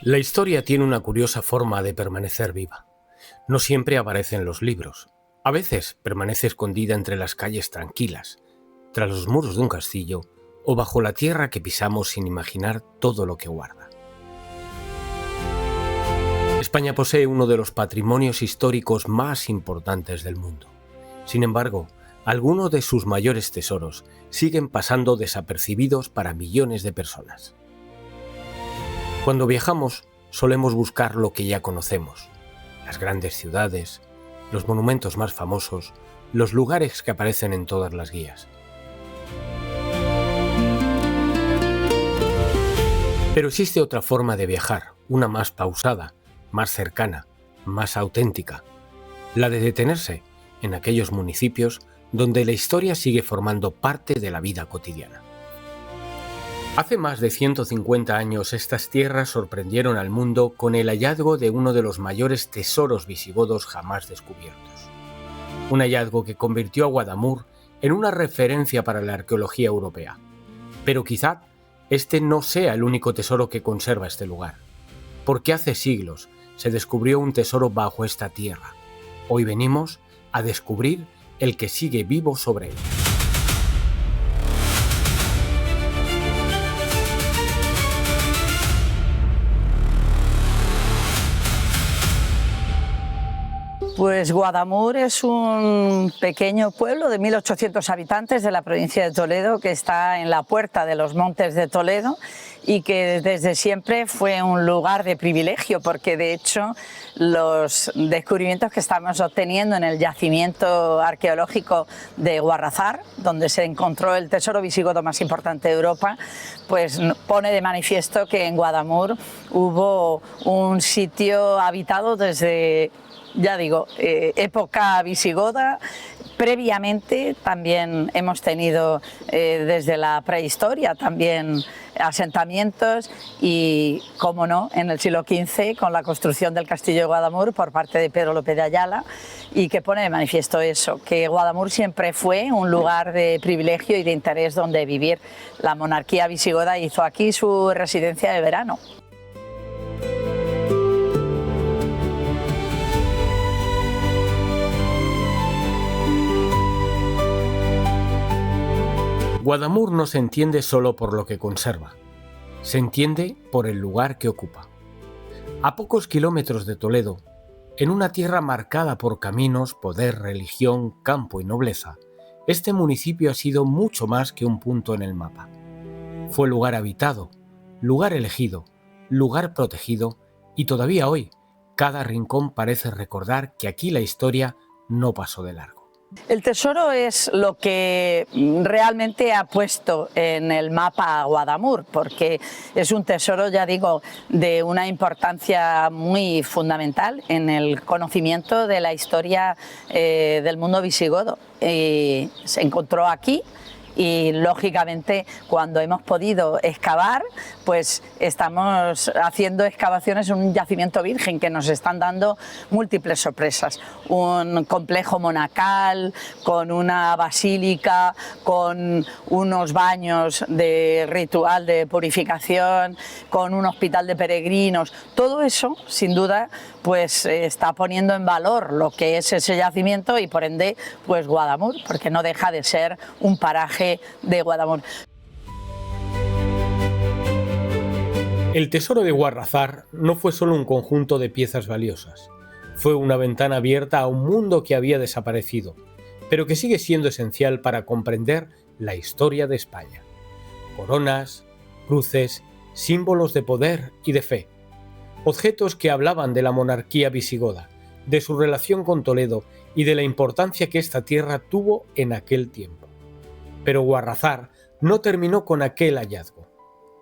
La historia tiene una curiosa forma de permanecer viva. No siempre aparece en los libros. A veces permanece escondida entre las calles tranquilas, tras los muros de un castillo o bajo la tierra que pisamos sin imaginar todo lo que guarda. España posee uno de los patrimonios históricos más importantes del mundo. Sin embargo, algunos de sus mayores tesoros siguen pasando desapercibidos para millones de personas. Cuando viajamos, solemos buscar lo que ya conocemos: las grandes ciudades, los monumentos más famosos, los lugares que aparecen en todas las guías. Pero existe otra forma de viajar, una más pausada, más cercana, más auténtica: la de detenerse en aquellos municipios donde la historia sigue formando parte de la vida cotidiana. Hace más de 150 años estas tierras sorprendieron al mundo con el hallazgo de uno de los mayores tesoros visigodos jamás descubiertos. Un hallazgo que convirtió a Guadamur en una referencia para la arqueología europea. Pero quizá este no sea el único tesoro que conserva este lugar, porque hace siglos se descubrió un tesoro bajo esta tierra. Hoy venimos a descubrir el que sigue vivo sobre él. Pues Guadamur es un pequeño pueblo de 1.800 habitantes de la provincia de Toledo, que está en la puerta de los Montes de Toledo y que desde siempre fue un lugar de privilegio, porque de hecho los descubrimientos que estamos obteniendo en el yacimiento arqueológico de Guarrazar, donde se encontró el tesoro visigodo más importante de Europa, pues pone de manifiesto que en Guadamur hubo un sitio habitado desde, ya digo, época visigoda. Previamente también hemos tenido desde la prehistoria también asentamientos y, como no, en el siglo XV con la construcción del castillo de Guadamur por parte de Pedro López de Ayala, y que pone de manifiesto eso, que Guadamur siempre fue un lugar de privilegio y de interés donde vivir. La monarquía visigoda hizo aquí su residencia de verano. Guadamur no se entiende solo por lo que conserva, se entiende por el lugar que ocupa. A pocos kilómetros de Toledo, en una tierra marcada por caminos, poder, religión, campo y nobleza, este municipio ha sido mucho más que un punto en el mapa. Fue lugar habitado, lugar elegido, lugar protegido, y todavía hoy, cada rincón parece recordar que aquí la historia no pasó de largo. El tesoro es lo que realmente ha puesto en el mapa a Guadamur, porque es un tesoro, ya digo, de una importancia muy fundamental en el conocimiento de la historia del mundo visigodo. Se encontró aquí y, lógicamente, cuando hemos podido excavar, pues estamos haciendo excavaciones en un yacimiento virgen que nos están dando múltiples sorpresas. Un complejo monacal, con una basílica, con unos baños de ritual de purificación, con un hospital de peregrinos. Todo eso, sin duda, pues está poniendo en valor lo que es ese yacimiento y, por ende, pues Guadamur, porque no deja de ser un paraje de Guadamur. El tesoro de Guarrazar no fue solo un conjunto de piezas valiosas, fue una ventana abierta a un mundo que había desaparecido, pero que sigue siendo esencial para comprender la historia de España. Coronas, cruces, símbolos de poder y de fe, objetos que hablaban de la monarquía visigoda, de su relación con Toledo y de la importancia que esta tierra tuvo en aquel tiempo. Pero Guarrazar no terminó con aquel hallazgo.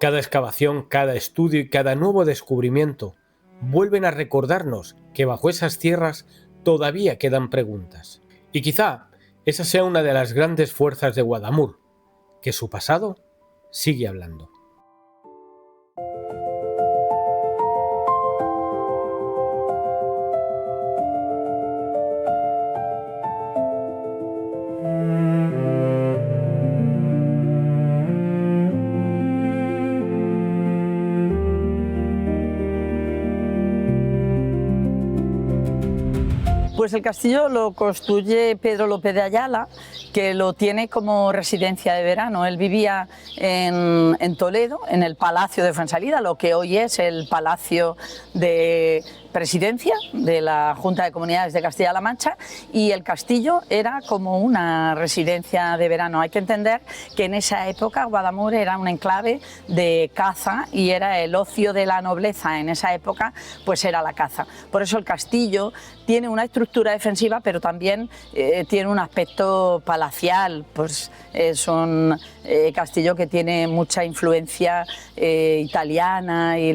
Cada excavación, cada estudio y cada nuevo descubrimiento vuelven a recordarnos que bajo esas tierras todavía quedan preguntas. Y quizá esa sea una de las grandes fuerzas de Guadamur, que su pasado sigue hablando. Pues el castillo lo construye Pedro López de Ayala, que lo tiene como residencia de verano. Él vivía en Toledo, en el Palacio de Fuensalida, lo que hoy es el Palacio de Presidencia de la Junta de Comunidades de Castilla-La Mancha, y el castillo era como una residencia de verano. Hay que entender que en esa época Guadamur era un enclave de caza y era el ocio de la nobleza en esa época, pues era la caza. Por eso el castillo tiene una estructura defensiva, pero también tiene un aspecto palacial. Pues es un castillo que tiene mucha influencia italiana, y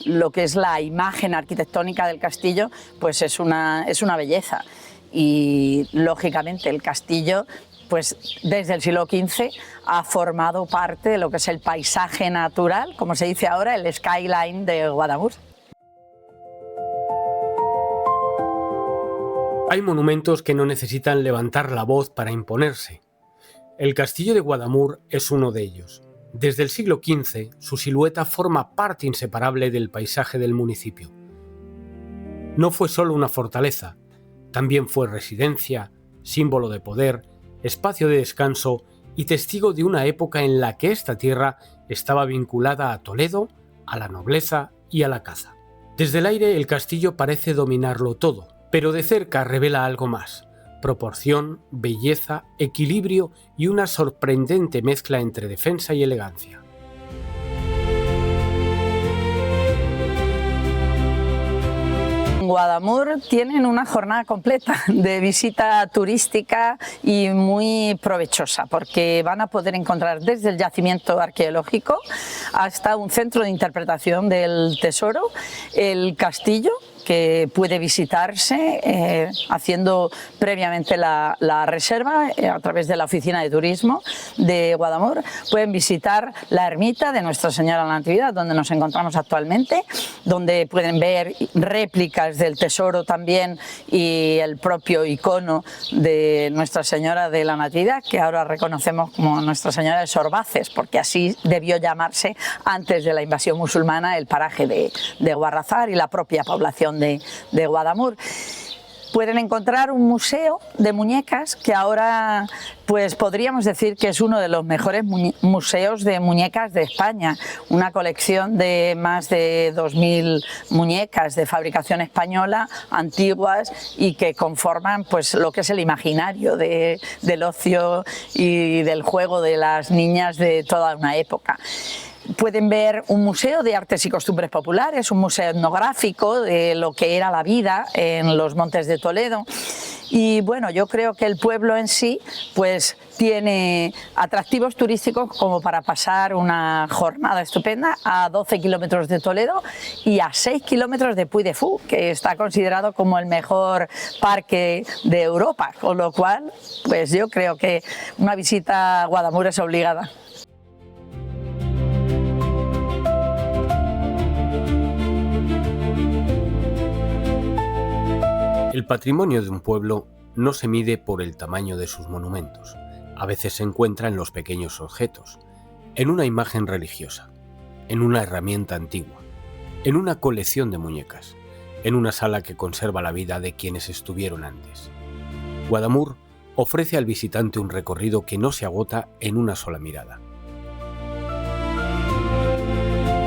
lo que es la imagen arquitectónica del castillo pues es una belleza. Y lógicamente el castillo, pues desde el siglo XV ha formado parte de lo que es el paisaje natural, como se dice ahora, el skyline de Guadamur. Hay monumentos que no necesitan levantar la voz para imponerse. El castillo de Guadamur es uno de ellos. Desde el siglo XV, su silueta forma parte inseparable del paisaje del municipio. No fue solo una fortaleza, también fue residencia, símbolo de poder, espacio de descanso y testigo de una época en la que esta tierra estaba vinculada a Toledo, a la nobleza y a la caza. Desde el aire el castillo parece dominarlo todo, pero de cerca revela algo más: proporción, belleza, equilibrio y una sorprendente mezcla entre defensa y elegancia. En Guadamur tienen una jornada completa de visita turística y muy provechosa, porque van a poder encontrar desde el yacimiento arqueológico hasta un centro de interpretación del tesoro, el castillo, que puede visitarse haciendo previamente la reserva a través de la Oficina de Turismo de Guadamur. Pueden visitar la ermita de Nuestra Señora de la Natividad, donde nos encontramos actualmente, donde pueden ver réplicas del tesoro también y el propio icono de Nuestra Señora de la Natividad, que ahora reconocemos como Nuestra Señora de Sorbaces, porque así debió llamarse antes de la invasión musulmana el paraje de Guarrazar y la propia población de Guadamur. Pueden encontrar un museo de muñecas que ahora pues podríamos decir que es uno de los mejores museos de muñecas de España, una colección de más de 2000 muñecas de fabricación española, antiguas, y que conforman pues lo que es el imaginario del ocio y del juego de las niñas de toda una época. Pueden ver un museo de artes y costumbres populares, un museo etnográfico de lo que era la vida en los Montes de Toledo. Y bueno, yo creo que el pueblo en sí pues tiene atractivos turísticos como para pasar una jornada estupenda a 12 kilómetros de Toledo y a 6 kilómetros de Puy de Fou, que está considerado como el mejor parque de Europa, con lo cual pues yo creo que una visita a Guadamur es obligada. El patrimonio de un pueblo no se mide por el tamaño de sus monumentos. A veces se encuentra en los pequeños objetos, en una imagen religiosa, en una herramienta antigua, en una colección de muñecas, en una sala que conserva la vida de quienes estuvieron antes. Guadamur ofrece al visitante un recorrido que no se agota en una sola mirada.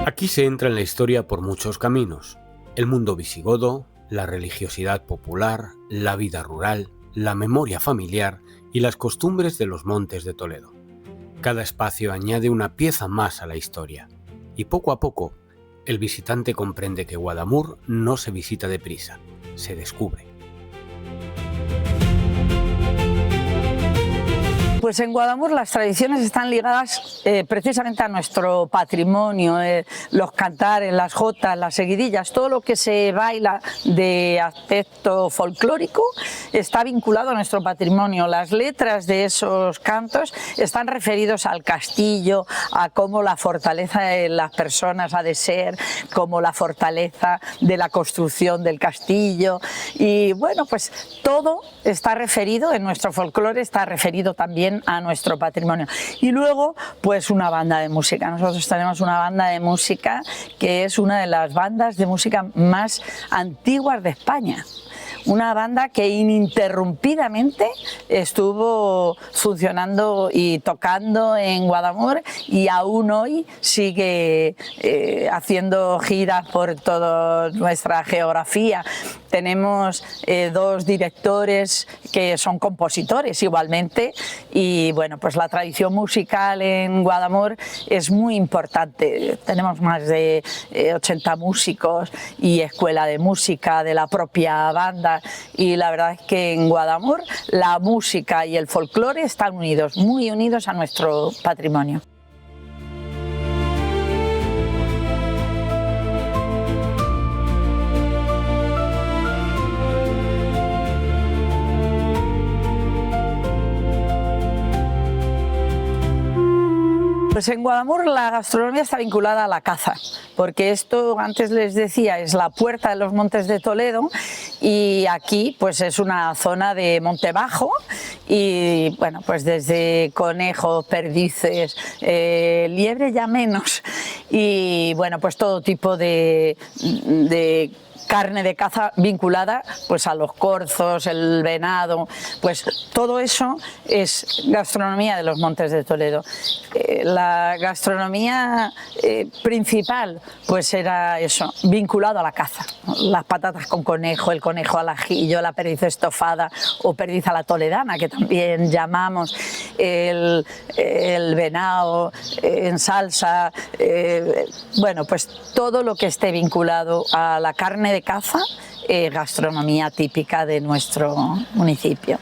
Aquí se entra en la historia por muchos caminos: el mundo visigodo, la religiosidad popular, la vida rural, la memoria familiar y las costumbres de los Montes de Toledo. Cada espacio añade una pieza más a la historia, y poco a poco el visitante comprende que Guadamur no se visita deprisa, se descubre. Pues en Guadamur las tradiciones están ligadas precisamente a nuestro patrimonio, los cantares, las jotas, las seguidillas, todo lo que se baila de aspecto folclórico está vinculado a nuestro patrimonio. Las letras de esos cantos están referidos al castillo, a cómo la fortaleza de las personas ha de ser, como la fortaleza de la construcción del castillo, y bueno, pues todo está referido, en nuestro folclore está referido también a nuestro patrimonio. Y luego pues una banda de música. Nosotros tenemos una banda de música que es una de las bandas de música más antiguas de España. una banda que ininterrumpidamente estuvo funcionando y tocando en Guadamur, y aún hoy sigue haciendo giras por toda nuestra geografía. Tenemos dos directores que son compositores igualmente, y bueno, pues la tradición musical en Guadamur es muy importante. Tenemos más de 80 músicos y escuela de música de la propia banda, y la verdad es que en Guadamur la música y el folclore están unidos, muy unidos a nuestro patrimonio. Pues en Guadamur la gastronomía está vinculada a la caza, porque esto, antes les decía, es la puerta de los Montes de Toledo, y aquí pues es una zona de monte bajo, y bueno, pues desde conejos, perdices, liebre ya menos, y bueno, pues todo tipo de carne de caza vinculada pues a los corzos, el venado, pues todo eso es gastronomía de los Montes de Toledo. La gastronomía principal pues era eso, vinculado a la caza, las patatas con conejo, el conejo al ajillo, la perdiz estofada o perdiz a la toledana, que también llamamos, el venado en salsa, bueno, pues todo lo que esté vinculado a la carne de caza, gastronomía típica de nuestro municipio.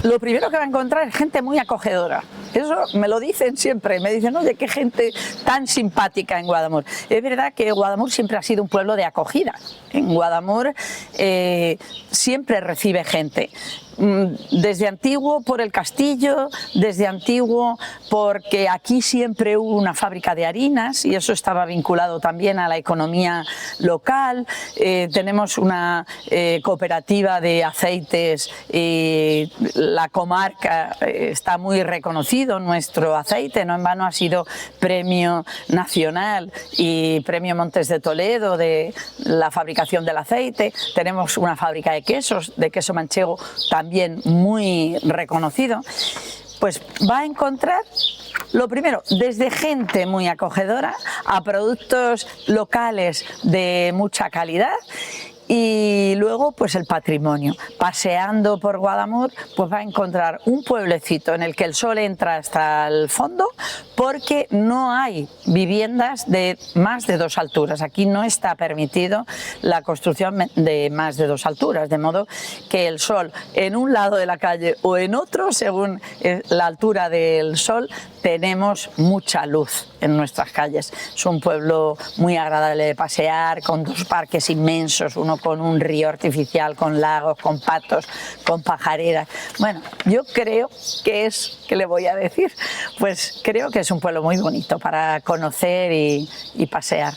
Lo primero que va a encontrar es gente muy acogedora. Eso me lo dicen siempre, me dicen, oye, qué gente tan simpática en Guadamur. Es verdad que Guadamur siempre ha sido un pueblo de acogida. En Guadamur siempre recibe gente. Desde antiguo por el castillo, desde antiguo porque aquí siempre hubo una fábrica de harinas y eso estaba vinculado también a la economía local. Tenemos una cooperativa de aceites y la comarca está muy reconocido nuestro aceite, no en vano ha sido premio nacional y premio Montes de Toledo de la fabricación del aceite. Tenemos una fábrica de quesos, de queso manchego también muy reconocido. Pues va a encontrar, lo primero, desde gente muy acogedora a productos locales de mucha calidad, y luego pues el patrimonio. Paseando por Guadamur pues va a encontrar un pueblecito en el que el sol entra hasta el fondo, porque no hay viviendas de más de 2 alturas. Aquí no está permitido la construcción de más de 2 alturas, de modo que el sol en un lado de la calle o en otro, según la altura del sol, tenemos mucha luz en nuestras calles. Es un pueblo muy agradable de pasear, con 2 parques inmensos, uno con un río artificial, con lagos, con patos, con pajareras. Bueno, yo creo que es, ¿qué le voy a decir? Pues creo que es un pueblo muy bonito para conocer y pasear.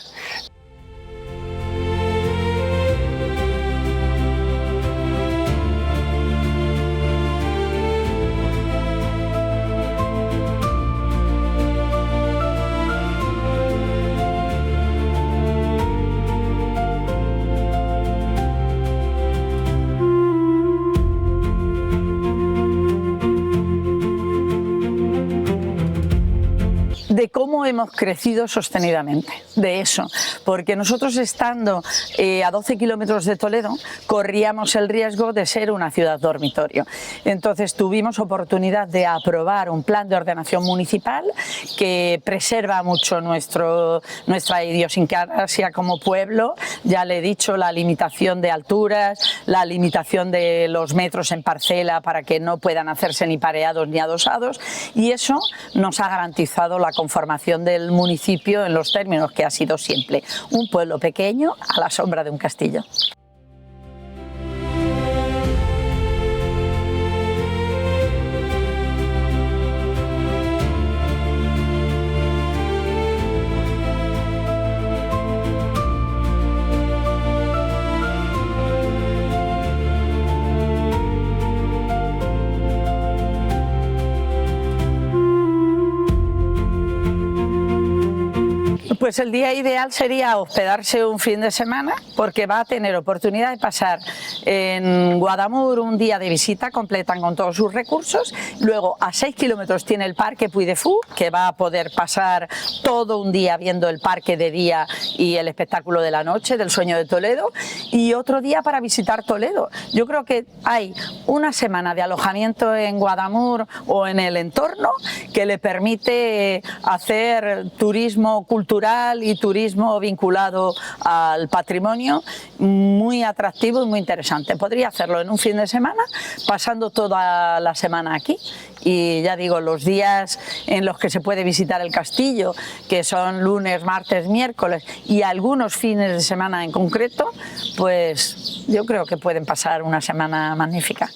De cómo hemos crecido sostenidamente, de eso, porque nosotros estando a 12 kilómetros de Toledo corríamos el riesgo de ser una ciudad dormitorio. Entonces tuvimos oportunidad de aprobar un plan de ordenación municipal que preserva mucho nuestra idiosincrasia como pueblo. Ya le he dicho, la limitación de alturas, la limitación de los metros en parcela para que no puedan hacerse ni pareados ni adosados, y eso nos ha garantizado la conformación del municipio en los términos que ha sido siempre: un pueblo pequeño a la sombra de un castillo. Pues el día ideal sería hospedarse un fin de semana, porque va a tener oportunidad de pasar en Guadamur un día de visita, completan con todos sus recursos. Luego a 6 kilómetros tiene el Parque Puy de Fou, que va a poder pasar todo un día viendo el parque de día y el espectáculo de la noche del Sueño de Toledo, y otro día para visitar Toledo. Yo creo que hay una semana de alojamiento en Guadamur o en el entorno que le permite hacer turismo cultural y turismo vinculado al patrimonio muy atractivo y muy interesante. Podría hacerlo en un fin de semana, pasando toda la semana aquí, y ya digo, los días en los que se puede visitar el castillo, que son lunes, martes, miércoles y algunos fines de semana en concreto, pues yo creo que pueden pasar una semana magnífica.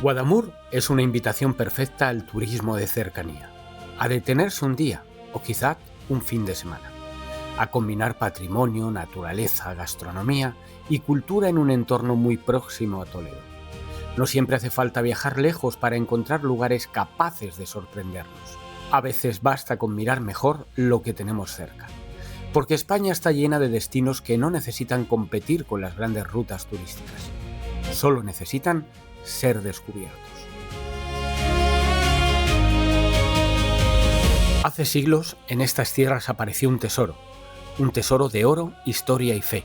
Guadamur es una invitación perfecta al turismo de cercanía, a detenerse un día o quizá un fin de semana, a combinar patrimonio, naturaleza, gastronomía y cultura en un entorno muy próximo a Toledo. No siempre hace falta viajar lejos para encontrar lugares capaces de sorprendernos. A veces basta con mirar mejor lo que tenemos cerca, porque España está llena de destinos que no necesitan competir con las grandes rutas turísticas, solo necesitan ser descubiertos. Hace siglos en estas tierras apareció un tesoro de oro, historia y fe,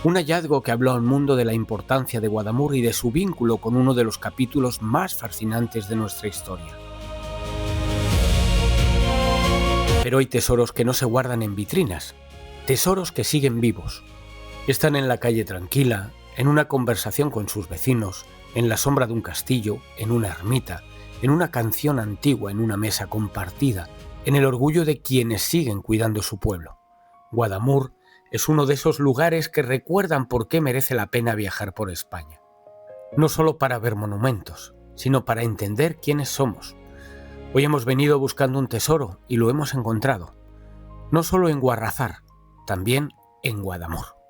un hallazgo que habló al mundo de la importancia de Guadamur y de su vínculo con uno de los capítulos más fascinantes de nuestra historia. Pero hay tesoros que no se guardan en vitrinas, tesoros que siguen vivos. Están en la calle tranquila, en una conversación con sus vecinos, en la sombra de un castillo, en una ermita, en una canción antigua, en una mesa compartida, en el orgullo de quienes siguen cuidando su pueblo. Guadamur es uno de esos lugares que recuerdan por qué merece la pena viajar por España. No solo para ver monumentos, sino para entender quiénes somos. Hoy hemos venido buscando un tesoro y lo hemos encontrado. No solo en Guarrazar, también en Guadamur.